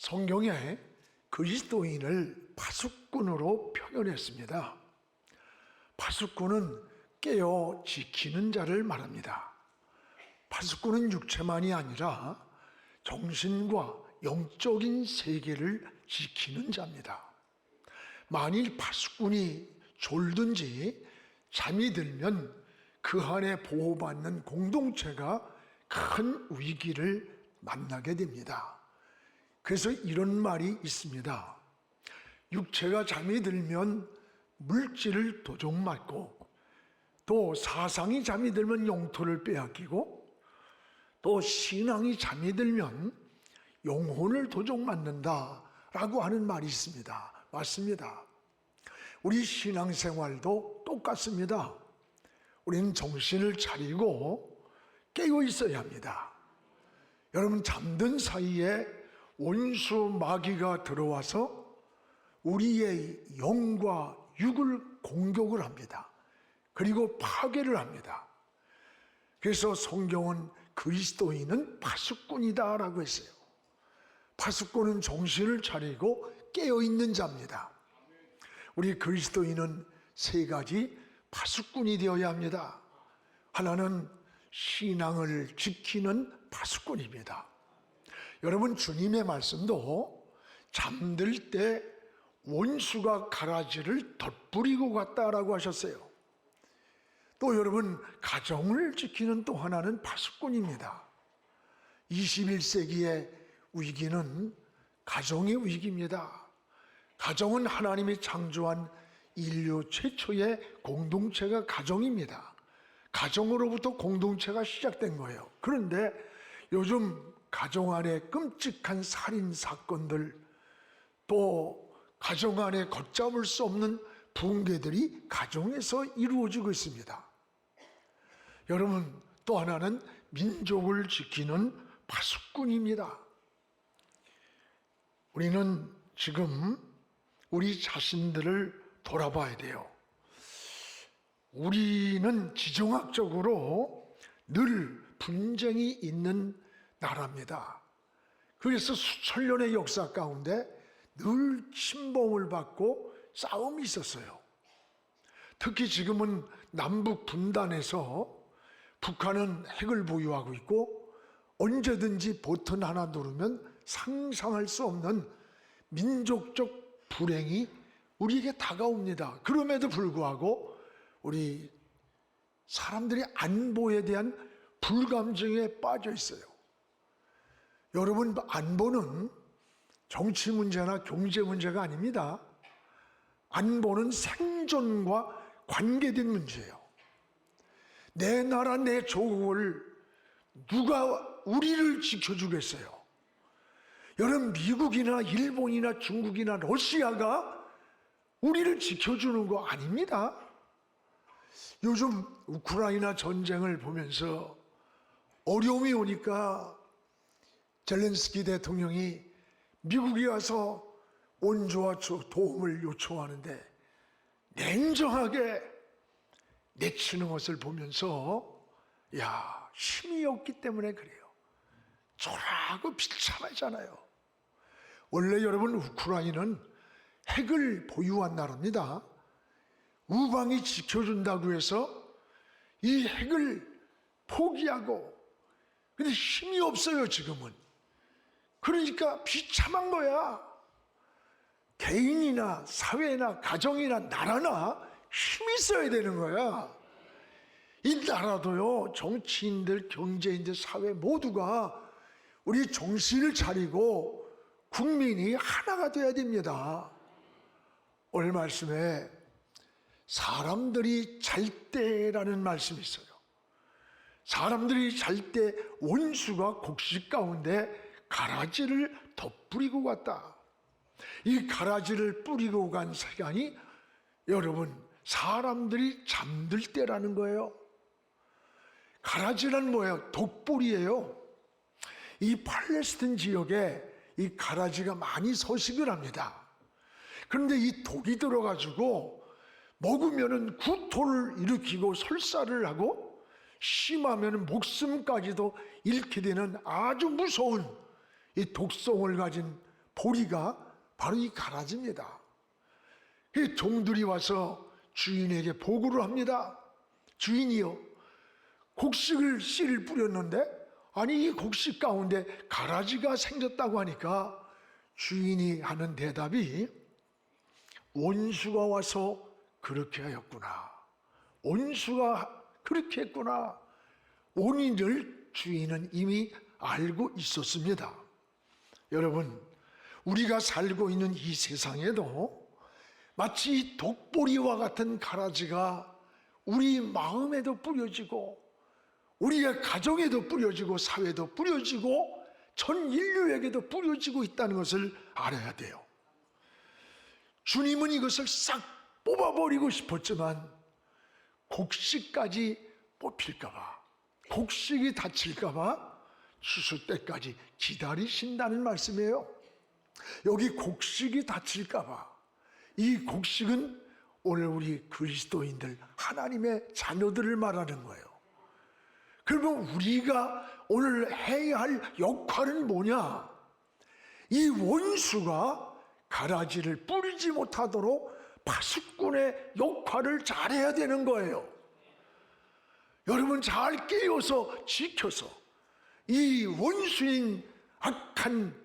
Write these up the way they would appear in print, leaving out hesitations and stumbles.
성경에 그리스도인을 파수꾼으로 표현했습니다. 파수꾼은 깨어 지키는 자를 말합니다. 파수꾼은 육체만이 아니라 정신과 영적인 세계를 지키는 자입니다. 만일 파수꾼이 졸든지 잠이 들면 그 안에 보호받는 공동체가 큰 위기를 만나게 됩니다. 그래서 이런 말이 있습니다. 육체가 잠이 들면 물질을 도적맞고, 또 사상이 잠이 들면 영토를 빼앗기고, 또 신앙이 잠이 들면 영혼을 도적맞는다라고 하는 말이 있습니다. 맞습니다. 우리 신앙생활도 똑같습니다. 우리는 정신을 차리고 깨어 있어야 합니다. 여러분, 잠든 사이에 원수 마귀가 들어와서 우리의 영과 육을 공격을 합니다. 그리고 파괴를 합니다. 그래서 성경은 그리스도인은 파수꾼이다라고 했어요. 파수꾼은 정신을 차리고 깨어있는 자입니다. 우리 그리스도인은 세 가지 파수꾼이 되어야 합니다. 하나는 신앙을 지키는 파수꾼입니다. 여러분, 주님의 말씀도 잠들 때 원수가 가라지를 덧부리고 갔다라고 하셨어요. 또 여러분, 가정을 지키는 또 하나는 파수꾼입니다. 21세기의 위기는 가정의 위기입니다. 가정은 하나님이 창조한 인류 최초의 공동체가 가정입니다. 가정으로부터 공동체가 시작된 거예요. 그런데 요즘 가정 안에 끔찍한 살인 사건들, 또 가정 안에 걷잡을 수 없는 붕괴들이 가정에서 이루어지고 있습니다. 여러분, 또 하나는 민족을 지키는 파수꾼입니다. 우리는 지금 우리 자신들을 돌아봐야 돼요. 우리는 지정학적으로 늘 분쟁이 있는 나라입니다. 그래서 수천 년의 역사 가운데 늘 침범을 받고 싸움이 있었어요. 특히 지금은 남북 분단에서 북한은 핵을 보유하고 있고, 언제든지 버튼 하나 누르면 상상할 수 없는 민족적 불행이 우리에게 다가옵니다. 그럼에도 불구하고 우리 사람들이 안보에 대한 불감증에 빠져 있어요. 여러분, 안보는 정치 문제나 경제 문제가 아닙니다. 안보는 생존과 관계된 문제예요. 내 나라, 내 조국을 누가 우리를 지켜주겠어요? 여러분, 미국이나 일본이나 중국이나 러시아가 우리를 지켜주는 거 아닙니다. 요즘 우크라이나 전쟁을 보면서 어려움이 오니까 젤렌스키 대통령이 미국에 와서 온조와 도움을 요청하는데 냉정하게 내치는 것을 보면서, 야, 힘이 없기 때문에 그래요. 초라하고 비참하잖아요. 원래 여러분, 우크라이나는 핵을 보유한 나라입니다. 우방이 지켜준다고 해서 이 핵을 포기하고, 근데 힘이 없어요 지금은. 그러니까 비참한 거야. 개인이나 사회나 가정이나 나라나 힘이 있어야 되는 거야. 이 나라도요, 정치인들, 경제인들, 사회 모두가 우리 정신을 차리고 국민이 하나가 돼야 됩니다. 오늘 말씀에 사람들이 잘 때라는 말씀이 있어요. 사람들이 잘 때 원수가 곡식 가운데 가라지를 덧뿌리고 갔다. 이 가라지를 뿌리고 간 시간이 여러분, 사람들이 잠들 때라는 거예요. 가라지란 뭐예요? 독불이에요. 이 팔레스틴 지역에 이 가라지가 많이 서식을 합니다. 그런데 이 독이 들어가지고 먹으면은 구토를 일으키고 설사를 하고, 심하면 목숨까지도 잃게 되는 아주 무서운 이 독성을 가진 보리가 바로 이 가라지입니다. 그 종들이 와서 주인에게 보고를 합니다. 주인이요, 곡식을 씨를 뿌렸는데 아니 이 곡식 가운데 가라지가 생겼다고 하니까 주인이 하는 대답이 원수가 와서 그렇게 하였구나. 원수가 그렇게 했구나. 원인을 주인은 이미 알고 있었습니다. 여러분, 우리가 살고 있는 이 세상에도 마치 독보리와 같은 가라지가 우리 마음에도 뿌려지고 우리의 가정에도 뿌려지고 사회도 뿌려지고 전 인류에게도 뿌려지고 있다는 것을 알아야 돼요. 주님은 이것을 싹 뽑아버리고 싶었지만 곡식까지 뽑힐까봐, 곡식이 다칠까봐 추수 때까지 기다리신다는 말씀이에요. 여기 곡식이 다칠까봐, 이 곡식은 오늘 우리 그리스도인들, 하나님의 자녀들을 말하는 거예요. 그러면 우리가 오늘 해야 할 역할은 뭐냐? 이 원수가 가라지를 뿌리지 못하도록 파수꾼의 역할을 잘해야 되는 거예요. 여러분, 잘 깨어서 지켜서 이 원수인 악한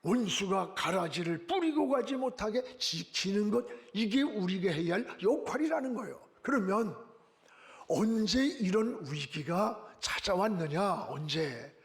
원수가 가라지를 뿌리고 가지 못하게 지키는 것, 이게 우리가 해야 할 역할이라는 거예요. 그러면 언제 이런 위기가 찾아왔느냐? 언제?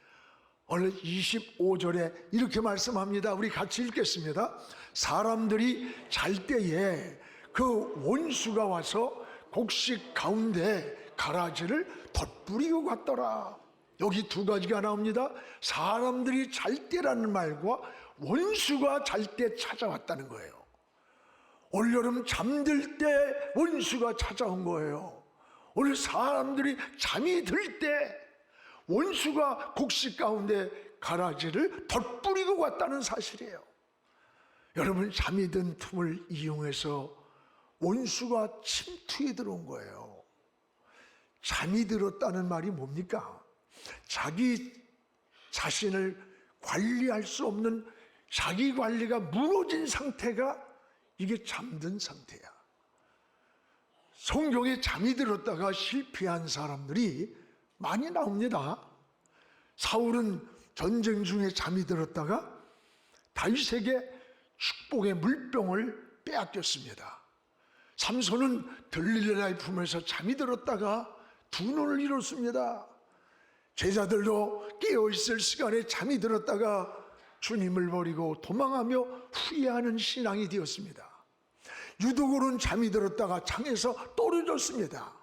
오늘 25절에 이렇게 말씀합니다. 우리 같이 읽겠습니다. 사람들이 잘 때에 그 원수가 와서 곡식 가운데 가라지를 덧뿌리고 갔더라. 여기 두 가지가 나옵니다. 사람들이 잘 때라는 말과 원수가 잘 때 찾아왔다는 거예요. 올여름 잠들 때 원수가 찾아온 거예요. 오늘 사람들이 잠이 들 때 원수가 곡식 가운데 가라지를 덧뿌리고 갔다는 사실이에요. 여러분, 잠이 든 틈을 이용해서 원수가 침투해 들어온 거예요. 잠이 들었다는 말이 뭡니까? 자기 자신을 관리할 수 없는 자기 관리가 무너진 상태가 이게 잠든 상태야. 성경에 잠이 들었다가 실패한 사람들이 많이 나옵니다. 사울은 전쟁 중에 잠이 들었다가 다윗에게 축복의 물병을 빼앗겼습니다. 삼손은 들릴라의 품에서 잠이 들었다가 두 눈을 잃었습니다. 제자들도 깨어있을 시간에 잠이 들었다가 주님을 버리고 도망하며 후회하는 신앙이 되었습니다. 유독으로는 잠이 들었다가 창에서 떨어졌습니다.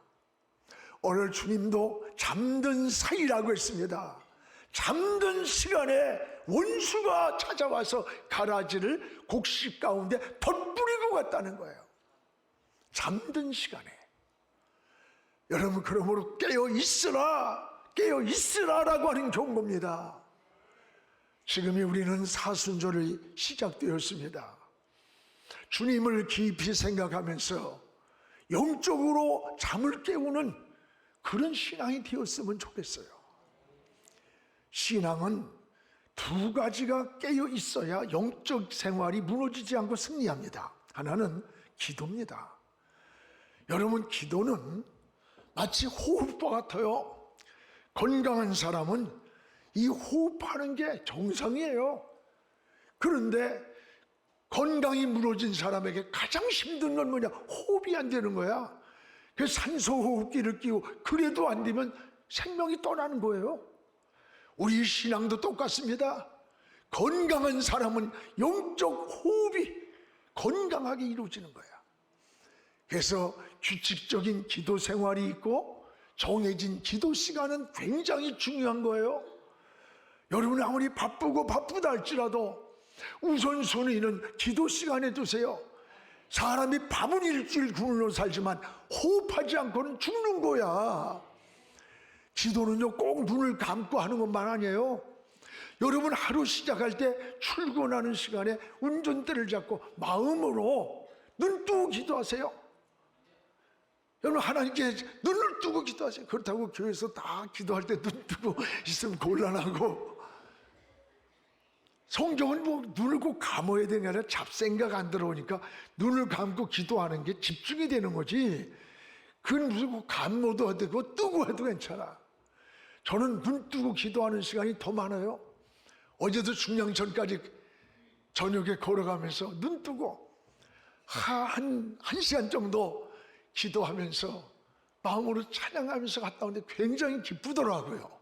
오늘 주님도 잠든 사이라고 했습니다. 잠든 시간에 원수가 찾아와서 가라지를 곡식 가운데 덧뿌리고 갔다는 거예요. 잠든 시간에. 여러분, 그러므로 깨어있으라라고 하는 경고입니다. 지금이 우리는 사순절이 시작되었습니다. 주님을 깊이 생각하면서 영적으로 잠을 깨우는 그런 신앙이 되었으면 좋겠어요. 신앙은 두 가지가 깨어 있어야 영적 생활이 무너지지 않고 승리합니다. 하나는 기도입니다. 여러분, 기도는 마치 호흡과 같아요. 건강한 사람은 이 호흡하는 게 정상이에요. 그런데 건강이 무너진 사람에게 가장 힘든 건 뭐냐? 호흡이 안 되는 거야. 그래서 산소호흡기를 끼고 그래도 안 되면 생명이 떠나는 거예요. 우리 신앙도 똑같습니다. 건강한 사람은 영적 호흡이 건강하게 이루어지는 거야. 그래서 규칙적인 기도 생활이 있고 정해진 기도 시간은 굉장히 중요한 거예요. 여러분, 아무리 바쁘다 할지라도 우선순위는 기도 시간에 두세요. 사람이 밥은 일주일 굶으로 살지만 호흡하지 않고는 죽는 거야. 기도는요, 꼭 눈을 감고 하는 것만 아니에요. 여러분, 하루 시작할 때 출근하는 시간에 운전대를 잡고 마음으로 눈 뜨고 기도하세요. 여러분, 하나님께 눈을 뜨고 기도하세요. 그렇다고 교회에서 다 기도할 때 눈 뜨고 있으면 곤란하고, 성경은 뭐 눈을 꼭 감아야 되는 게 아니라 잡생각 안 들어오니까 눈을 감고 기도하는 게 집중이 되는 거지. 그건 무슨 감모도 되고 뜨고 해도 괜찮아. 저는 눈 뜨고 기도하는 시간이 더 많아요. 어제도 중량천까지 저녁에 걸어가면서 눈 뜨고 한 시간 정도 기도하면서 마음으로 찬양하면서 갔다 오는데 굉장히 기쁘더라고요.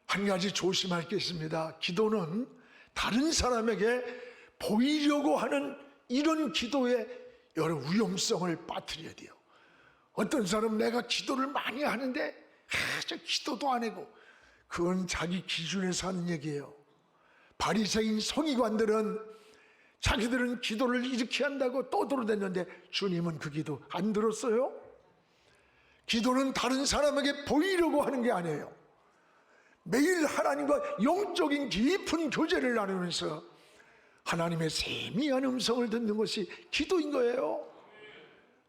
한 가지 조심할 게 있습니다. 기도는 다른 사람에게 보이려고 하는 이런 기도에 여러 위험성을 빠뜨려야 돼요. 어떤 사람은 내가 기도를 많이 하는데 저 기도도 안 하고, 그건 자기 기준에서 하는 얘기예요. 바리새인 서기관들은 자기들은 기도를 이렇게 한다고 떠들어댔는데 주님은 그 기도 안 들었어요. 기도는 다른 사람에게 보이려고 하는 게 아니에요. 매일 하나님과 영적인 깊은 교제를 나누면서 하나님의 세미한 음성을 듣는 것이 기도인 거예요.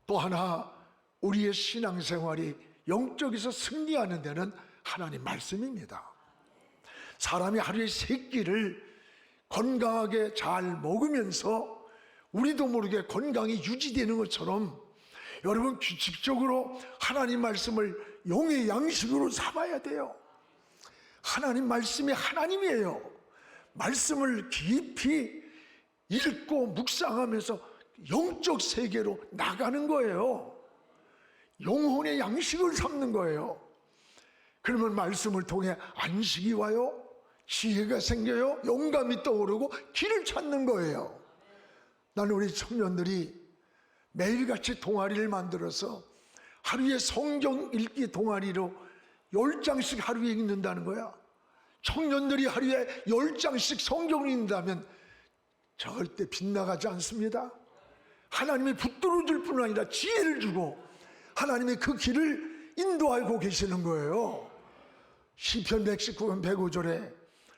또 하나, 우리의 신앙생활이 영적에서 승리하는 데는 하나님 말씀입니다. 사람이 하루에 3끼를 건강하게 잘 먹으면서 우리도 모르게 건강이 유지되는 것처럼 여러분 규칙적으로 하나님 말씀을 영의 양식으로 삼아야 돼요. 하나님 말씀이 하나님이에요. 말씀을 깊이 읽고 묵상하면서 영적 세계로 나가는 거예요. 영혼의 양식을 삼는 거예요. 그러면 말씀을 통해 안식이 와요, 지혜가 생겨요, 영감이 떠오르고 길을 찾는 거예요. 나는 우리 청년들이 매일같이 동아리를 만들어서 하루에 성경 읽기 동아리로 10장씩 하루에 읽는다는 거야. 청년들이 하루에 10장씩 성경을 읽는다면 절대 빗나가지 않습니다. 하나님이 붙들어 줄 뿐 아니라 지혜를 주고 하나님의 그 길을 인도하고 계시는 거예요. 시편 119편 105절에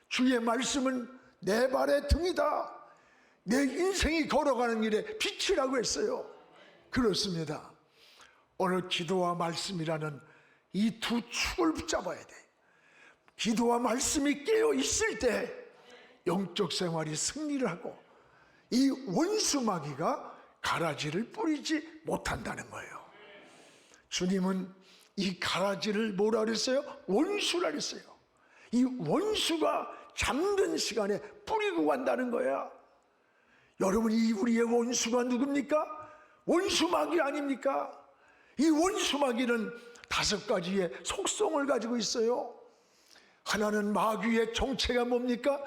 주의 말씀은 내 발의 등이다, 내 인생이 걸어가는 길에 빛이라고 했어요. 그렇습니다. 오늘 기도와 말씀이라는 이 두 축을 붙잡아야 돼. 기도와 말씀이 깨어 있을 때 영적 생활이 승리를 하고 이 원수마귀가 가라지를 뿌리지 못한다는 거예요. 주님은 이 가라지를 뭐라 그랬어요? 원수라 그랬어요. 이 원수가 잠든 시간에 뿌리고 간다는 거야. 여러분, 이 우리의 원수가 누굽니까? 원수마귀 아닙니까? 이 원수마귀는 5가지의 속성을 가지고 있어요. 하나는 마귀의 정체가 뭡니까?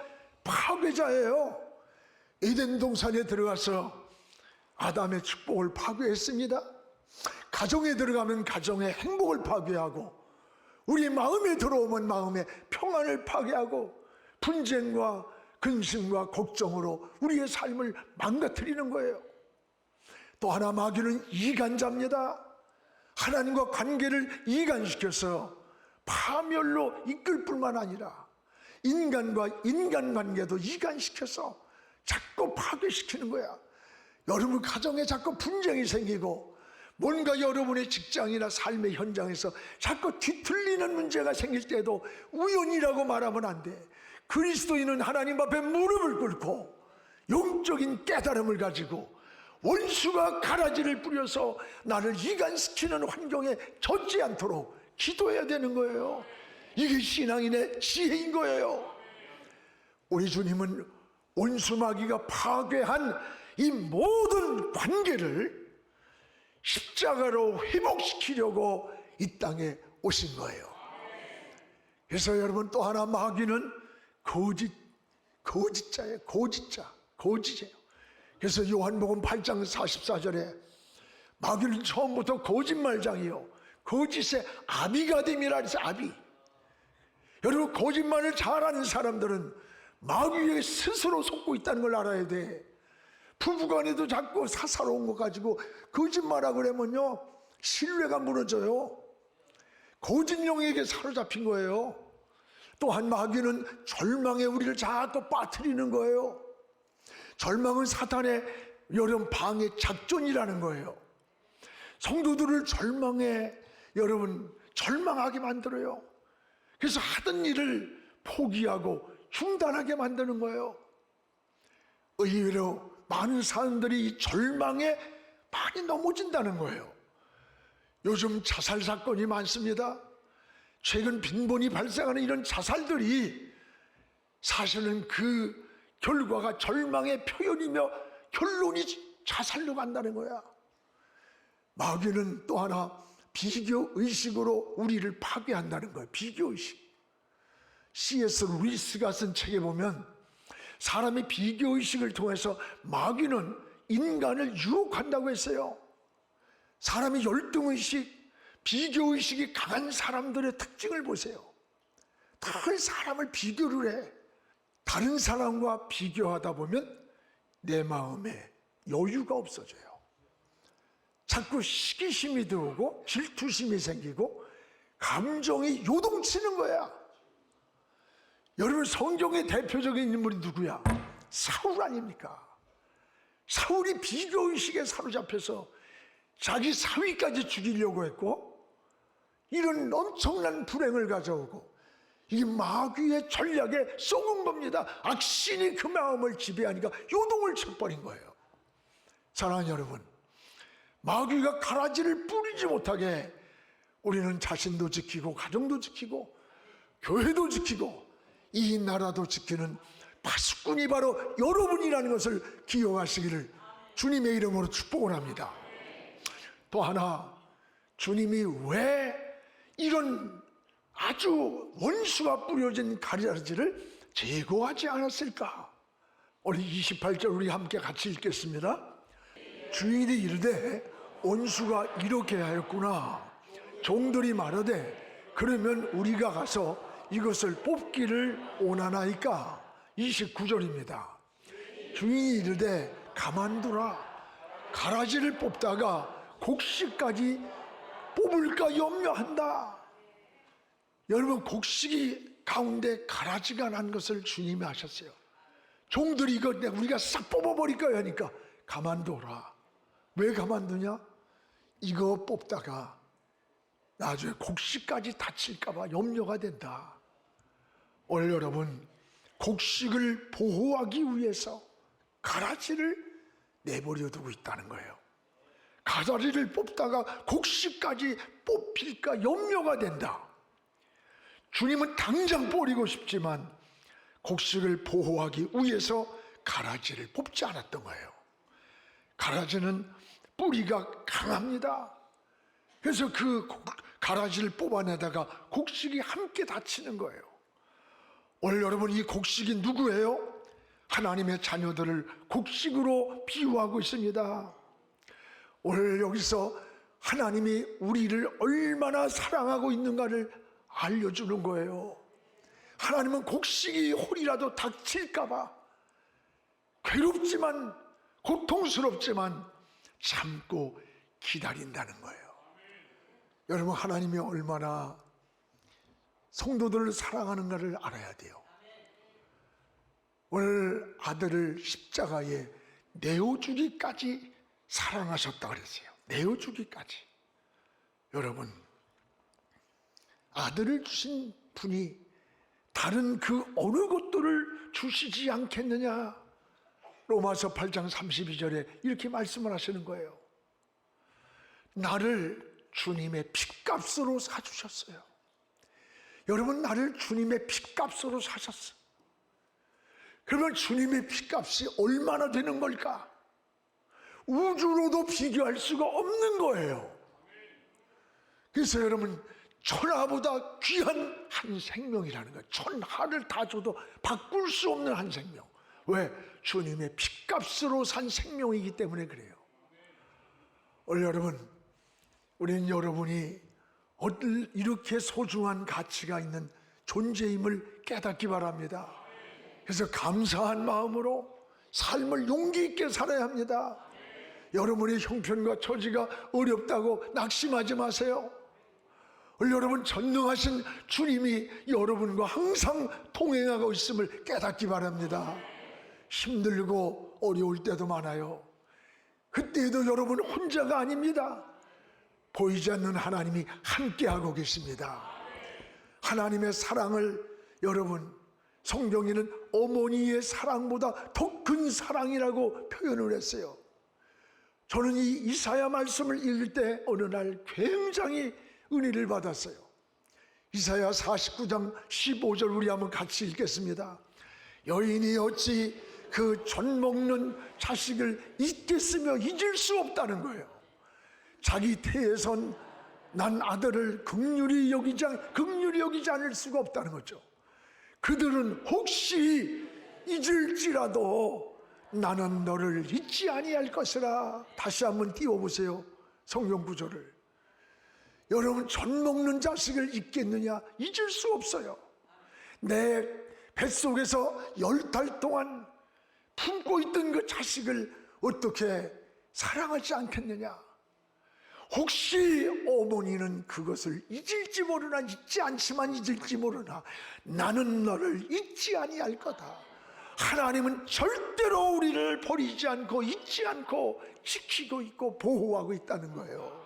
파괴자예요. 에덴 동산에 들어가서 아담의 축복을 파괴했습니다. 가정에 들어가면 가정의 행복을 파괴하고, 우리 마음에 들어오면 마음의 평안을 파괴하고, 분쟁과 근심과 걱정으로 우리의 삶을 망가뜨리는 거예요. 또 하나, 마귀는 이간자입니다. 하나님과 관계를 이간시켜서 파멸로 이끌 뿐만 아니라 인간과 인간관계도 이간시켜서 자꾸 파괴시키는 거야. 여러분 가정에 자꾸 분쟁이 생기고, 뭔가 여러분의 직장이나 삶의 현장에서 자꾸 뒤틀리는 문제가 생길 때도 우연이라고 말하면 안 돼. 그리스도인은 하나님 앞에 무릎을 꿇고 영적인 깨달음을 가지고 원수가 가라지를 뿌려서 나를 이간시키는 환경에 젖지 않도록 기도해야 되는 거예요. 이게 신앙인의 지혜인 거예요. 우리 주님은 원수마귀가 파괴한 이 모든 관계를 십자가로 회복시키려고 이 땅에 오신 거예요. 그래서 여러분, 또 하나, 마귀는 거짓자예요. 거짓이에요. 그래서 요한복음 8장 44절에 마귀는 처음부터 거짓말장이요, 거짓의 아비가 됨이라 해서 아비. 여러분, 거짓말을 잘하는 사람들은 마귀에게 스스로 속고 있다는 걸 알아야 돼. 부부간에도 자꾸 사사로운 거 가지고 거짓말하고 그러면요, 신뢰가 무너져요. 거짓령에게 사로잡힌 거예요. 또한 마귀는 절망에 우리를 자꾸 빠뜨리는 거예요. 절망은 사탄의 여러분 방해 작전이라는 거예요. 성도들을 절망에 여러분 절망하게 만들어요. 그래서 하던 일을 포기하고 중단하게 만드는 거예요. 의외로 많은 사람들이 절망에 많이 넘어진다는 거예요. 요즘 자살 사건이 많습니다. 최근 빈번히 발생하는 이런 자살들이 사실은 그 결과가 절망의 표현이며 결론이 자살로 간다는 거야. 마귀는 또 하나 비교의식으로 우리를 파괴한다는 거예요. 비교의식. C.S. 루이스가 쓴 책에 보면 사람이 비교의식을 통해서 마귀는 인간을 유혹한다고 했어요. 사람이 열등의식, 비교의식이 강한 사람들의 특징을 보세요. 늘 사람을 비교를 해. 다른 사람과 비교하다 보면 내 마음에 여유가 없어져요. 자꾸 시기심이 들어오고 질투심이 생기고 감정이 요동치는 거야. 여러분, 성경의 대표적인 인물이 누구야? 사울 아닙니까? 사울이 비교의식에 사로잡혀서 자기 사위까지 죽이려고 했고 이런 엄청난 불행을 가져오고 이게 마귀의 전략에 쏘은 겁니다. 악신이 그 마음을 지배하니까 요동을 쳐버린 거예요. 사랑하는 여러분, 마귀가 가라지를 뿌리지 못하게 우리는 자신도 지키고 가정도 지키고 교회도 지키고 이 나라도 지키는 파수꾼이 바로 여러분이라는 것을 기억하시기를 주님의 이름으로 축복을 합니다. 또 하나, 주님이 왜 이런 아주 원수가 뿌려진 가라지를 제거하지 않았을까? 오늘 28절 우리 함께 같이 읽겠습니다. 주인이 이르되 원수가 이렇게 하였구나. 종들이 말하되 그러면 우리가 가서 이것을 뽑기를 원하나이까? 29절입니다. 주인이 이르되 가만두라. 가라지를 뽑다가 곡식까지 뽑을까 염려한다. 여러분, 곡식이 가운데 가라지가 난 것을 주님이 하셨어요. 종들이 이거 우리가 싹 뽑아버릴 거야 하니까 가만둬라. 왜 가만두냐? 이거 뽑다가 나중에 곡식까지 다칠까봐 염려가 된다. 오늘 여러분, 곡식을 보호하기 위해서 가라지를 내버려 두고 있다는 거예요. 가라지를 뽑다가 곡식까지 뽑힐까 염려가 된다. 주님은 당장 버리고 싶지만 곡식을 보호하기 위해서 가라지를 뽑지 않았던 거예요. 가라지는 뿌리가 강합니다. 그래서 그 가라지를 뽑아내다가 곡식이 함께 다치는 거예요. 오늘 여러분, 이 곡식이 누구예요? 하나님의 자녀들을 곡식으로 비유하고 있습니다. 오늘 여기서 하나님이 우리를 얼마나 사랑하고 있는가를 알려주는 거예요. 하나님은 곡식이 홀이라도 닥칠까봐 괴롭지만 고통스럽지만 참고 기다린다는 거예요. 여러분, 하나님이 얼마나 성도들을 사랑하는가를 알아야 돼요. 오늘 아들을 십자가에 내어주기까지 사랑하셨다 그랬어요. 내어주기까지. 여러분, 아들을 주신 분이 다른 그 어느 것들을 주시지 않겠느냐? 로마서 8장 32절에 이렇게 말씀을 하시는 거예요. 나를 주님의 핏값으로 사주셨어요. 여러분, 나를 주님의 핏값으로 사셨어요. 그러면 주님의 핏값이 얼마나 되는 걸까? 우주로도 비교할 수가 없는 거예요. 그래서 여러분, 천하보다 귀한 한 생명이라는 거예요. 천하를 다 줘도 바꿀 수 없는 한 생명. 왜? 주님의 핏값으로 산 생명이기 때문에 그래요. 오늘 여러분, 우리는 여러분이 이렇게 소중한 가치가 있는 존재임을 깨닫기 바랍니다. 그래서 감사한 마음으로 삶을 용기 있게 살아야 합니다. 여러분의 형편과 처지가 어렵다고 낙심하지 마세요. 여러분, 전능하신 주님이 여러분과 항상 동행하고 있음을 깨닫기 바랍니다. 힘들고 어려울 때도 많아요. 그때에도 여러분 혼자가 아닙니다. 보이지 않는 하나님이 함께하고 계십니다. 하나님의 사랑을 여러분 성경에는 어머니의 사랑보다 더 큰 사랑이라고 표현을 했어요. 저는 이 이사야 말씀을 읽을 때 어느 날 굉장히 은혜를 받았어요. 이사야 49장 15절 우리 한번 같이 읽겠습니다. 여인이 어찌 그 젖 먹는 자식을 잊겠으며 잊을 수 없다는 거예요. 자기 태에선 난 아들을 긍휼히 여기지 않을 수가 없다는 거죠. 그들은 혹시 잊을지라도 나는 너를 잊지 아니할 것이라. 다시 한번 띄워보세요, 성경 구절을. 여러분, 젖 먹는 자식을 잊겠느냐? 잊을 수 없어요. 내 뱃속에서 10달 동안 품고 있던 그 자식을 어떻게 사랑하지 않겠느냐? 혹시 어머니는 그것을 잊을지 모르나, 잊지 않지만 잊을지 모르나 나는 너를 잊지 아니할 거다. 하나님은 절대로 우리를 버리지 않고 잊지 않고 지키고 있고 보호하고 있다는 거예요.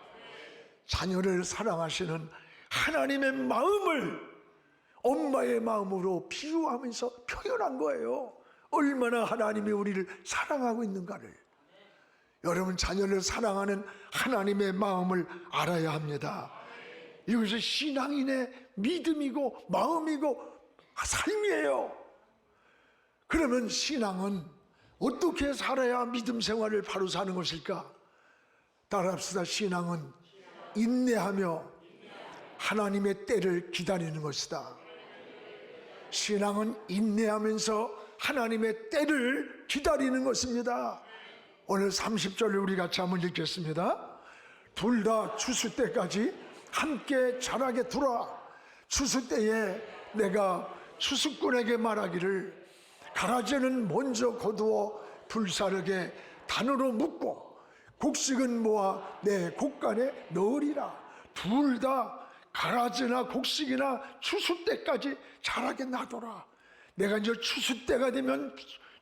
자녀를 사랑하시는 하나님의 마음을 엄마의 마음으로 비유하면서 표현한 거예요. 얼마나 하나님이 우리를 사랑하고 있는가를. 여러분, 자녀를 사랑하는 하나님의 마음을 알아야 합니다. 이것이 신앙인의 믿음이고 마음이고 삶이에요. 그러면 신앙은 어떻게 살아야 믿음 생활을 바로 사는 것일까? 따라합시다. 신앙은 인내하며 하나님의 때를 기다리는 것이다. 신앙은 인내하면서 하나님의 때를 기다리는 것입니다. 오늘 30절을 우리 같이 한번 읽겠습니다. 둘 다 추수 때까지 함께 자라게 두라. 추수 때에 내가 추수꾼에게 말하기를 가라지는 먼저 거두어 불사르게 단으로 묶고 곡식은 모아 내 곡간에 넣으리라. 둘 다 가라지나 곡식이나 추수 때까지 자라게 놔둬라. 내가 이제 추수 때가 되면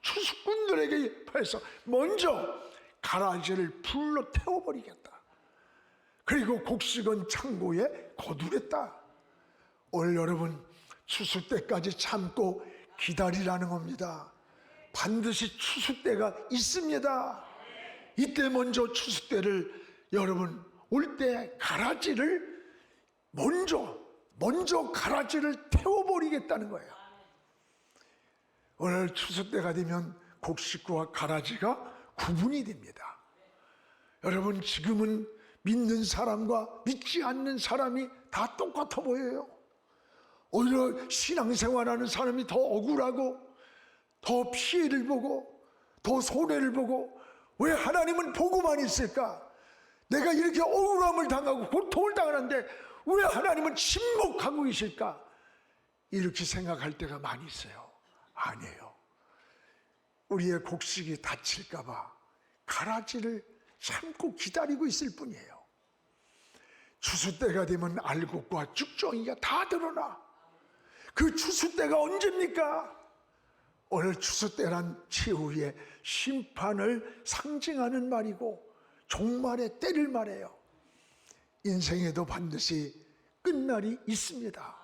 추수꾼들에게 해서 먼저 가라지를 불로 태워버리겠다. 그리고 곡식은 창고에 거두겠다. 오늘 여러분, 추수 때까지 참고 기다리라는 겁니다. 반드시 추수 때가 있습니다. 이때 먼저 추수 때를, 여러분 올 때 가라지를 먼저 가라지를 태워버리겠다는 거예요. 오늘 추수 때가 되면 곡식과 가라지가 구분이 됩니다. 여러분, 지금은 믿는 사람과 믿지 않는 사람이 다 똑같아 보여요. 오히려 신앙생활하는 사람이 더 억울하고 더 피해를 보고 더 손해를 보고, 왜 하나님은 보고만 있을까? 내가 이렇게 억울함을 당하고 고통을 당하는데 왜 하나님은 침묵하고 계실까? 이렇게 생각할 때가 많이 있어요. 아니에요. 우리의 곡식이 다칠까 봐 가라지를 참고 기다리고 있을 뿐이에요. 추수 때가 되면 알곡과 쭉정이가 다 드러나. 그 추수 때가 언제입니까? 오늘 추수 때란 최후의 심판을 상징하는 말이고 종말의 때를 말해요. 인생에도 반드시 끝날이 있습니다.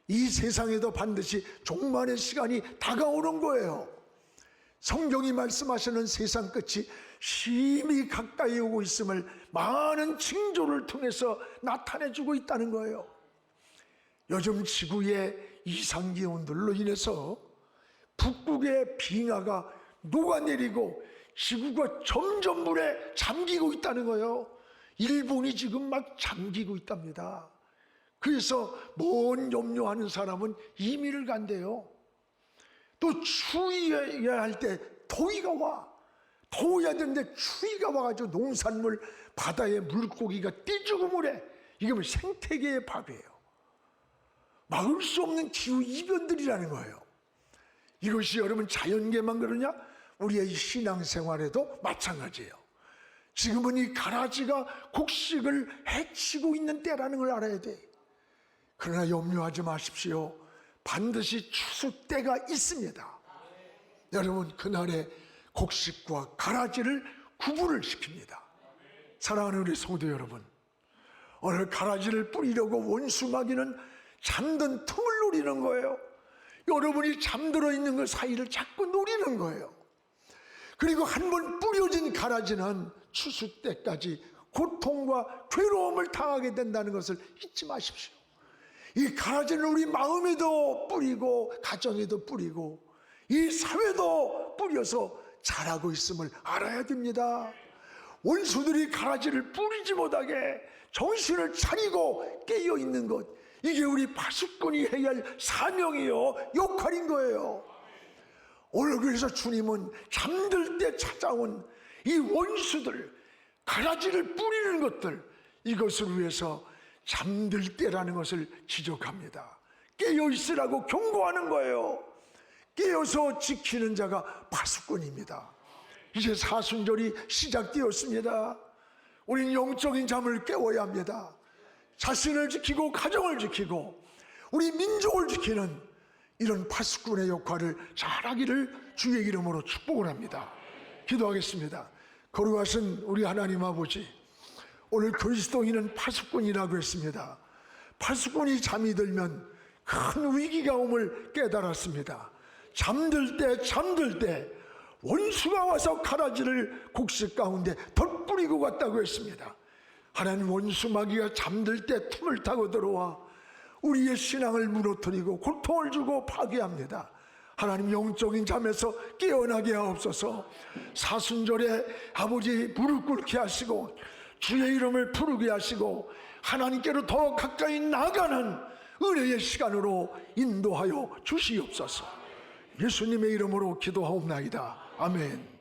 이 세상에도 반드시 종말의 시간이 다가오는 거예요. 성경이 말씀하시는 세상 끝이 심히 가까이 오고 있음을 많은 징조를 통해서 나타내주고 있다는 거예요. 요즘 지구의 이상기온들로 인해서 북극의 빙하가 녹아내리고 지구가 점점 물에 잠기고 있다는 거예요. 일본이 지금 막 잠기고 있답니다. 그래서 뭔 염려하는 사람은 이민을 간대요. 또 추위해야 할 때 더위가 와. 더워야 되는데 추위가 와가지고 농산물, 바다의 물고기가 떼죽음을 해. 이게 뭐 생태계의 밥이에요. 막을 수 없는 기후 이변들이라는 거예요. 이것이 여러분 자연계만 그러냐? 우리의 신앙생활에도 마찬가지예요. 지금은 이 가라지가 곡식을 해치고 있는 때라는 걸 알아야 돼. 그러나 염려하지 마십시오. 반드시 추수 때가 있습니다. 여러분, 그날에 곡식과 가라지를 구분을 시킵니다. 사랑하는 우리 성도 여러분, 오늘 가라지를 뿌리려고 원수마귀는 잠든 틈을 노리는 거예요. 여러분이 잠들어 있는 그 사이를 자꾸 노리는 거예요. 그리고 한번 뿌려진 가라지는 추수 때까지 고통과 괴로움을 당하게 된다는 것을 잊지 마십시오. 이 가라지는 우리 마음에도 뿌리고 가정에도 뿌리고 이 사회도 뿌려서 자라고 있음을 알아야 됩니다. 원수들이 가라지를 뿌리지 못하게 정신을 차리고 깨어 있는 것, 이게 우리 파수꾼이 해야 할 사명이요 역할인 거예요. 오늘 그래서 주님은 잠들 때 찾아온 이 원수들, 가라지를 뿌리는 것들, 이것을 위해서 잠들 때라는 것을 지적합니다. 깨어 있으라고 경고하는 거예요. 깨어서 지키는 자가 파수꾼입니다. 이제 사순절이 시작되었습니다. 우리는 영적인 잠을 깨워야 합니다. 자신을 지키고 가정을 지키고 우리 민족을 지키는 이런 파수꾼의 역할을 잘하기를 주의 이름으로 축복을 합니다. 기도하겠습니다. 거룩하신 우리 하나님 아버지, 오늘 그리스도인은 파수꾼이라고 했습니다. 파수꾼이 잠이 들면 큰 위기가 옴을 깨달았습니다. 잠들 때 원수가 와서 가라지를 곡식 가운데 덧뿌리고 갔다고 했습니다. 하나님, 원수 마귀가 잠들 때 틈을 타고 들어와 우리의 신앙을 무너뜨리고 고통을 주고 파괴합니다. 하나님, 영적인 잠에서 깨어나게 하옵소서. 사순절에 아버지 무릎 꿇게 하시고 주의 이름을 부르게 하시고 하나님께로 더 가까이 나가는 은혜의 시간으로 인도하여 주시옵소서. 예수님의 이름으로 기도하옵나이다. 아멘.